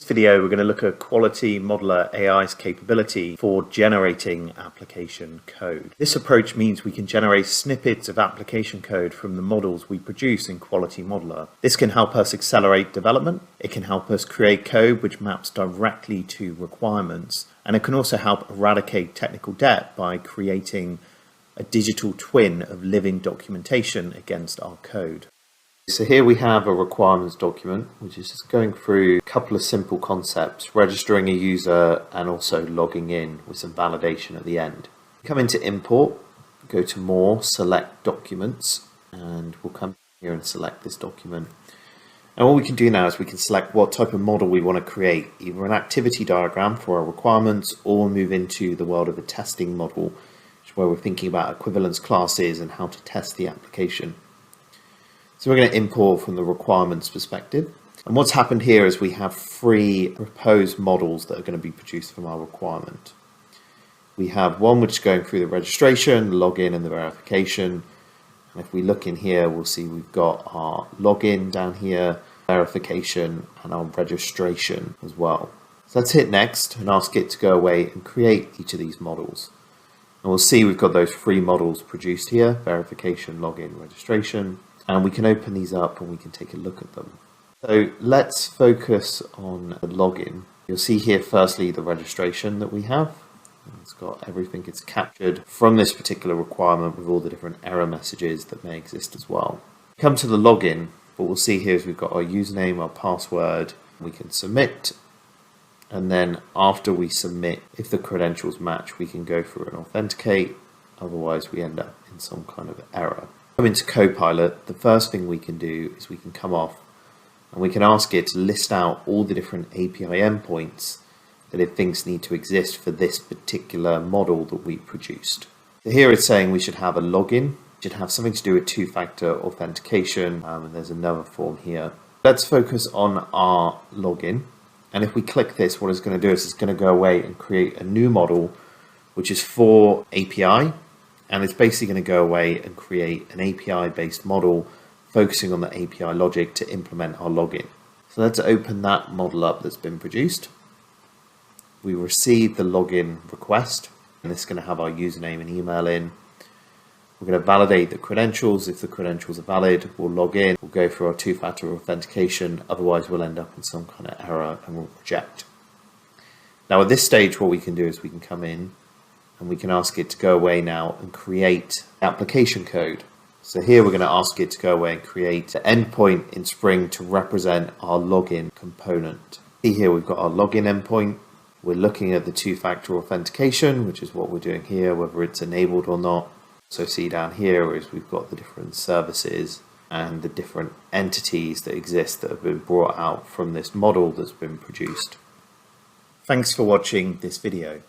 Video, we're going to look at Quality Modeler AI's capability for generating application code. This approach means we can generate snippets of application code from the models we produce in Quality Modeler. This can help us accelerate development, it can help us create code which maps directly to requirements, and it can also help eradicate technical debt by creating a digital twin of living documentation against our code. So here we have a requirements document, which is just going through a couple of simple concepts, registering a user and also logging in with some validation at the end. Come into import, go to more, select documents, and we'll come here and select this document. And what we can do now is we can select what type of model we want to create, either an activity diagram for our requirements, or move into the world of a testing model, which is where we're thinking about equivalence classes and how to test the application. So we're going to import from the requirements perspective. And what's happened here is we have three proposed models that are going to be produced from our requirement. We have one which is going through the registration, the login and the verification. And if we look in here, we'll see we've got our login down here, verification and our registration as well. So let's hit next and ask it to go away and create each of these models. And we'll see we've got those three models produced here, verification, login, registration. And we can open these up and we can take a look at them. So let's focus on the login. You'll see here firstly the registration that we have. It's got everything, it's captured from this particular requirement with all the different error messages that may exist as well. Come to the login, what we'll see here is we've got our username, our password, we can submit, and then after we submit, if the credentials match, we can go through and authenticate, otherwise we end up in some kind of error. Come into Copilot, the first thing we can do is we can come off and we can ask it to list out all the different API endpoints that it thinks need to exist for this particular model that we produced. So here it's saying we should have a login, should have something to do with two-factor authentication, and there's another form here. Let's focus on our login, and if we click this, what it's going to do is it's going to go away and create a new model which is for API. And it's basically going to go away and create an API-based model focusing on the API logic to implement our login. So let's open that model up that's been produced. We receive the login request, and this is going to have our username and email in. We're going to validate the credentials. If the credentials are valid, we'll log in. We'll go through our two-factor authentication. Otherwise, we'll end up in some kind of error and we'll reject. Now at this stage, what we can do is we can come in and we can ask it to go away now and create application code. So here we're going to ask it to go away and create an endpoint in Spring to represent our login component. See here we've got our login endpoint. We're looking at the two-factor authentication, which is what we're doing here, whether it's enabled or not. So see down here is we've got the different services and the different entities that exist that have been brought out from this model that's been produced. Thanks for watching this video.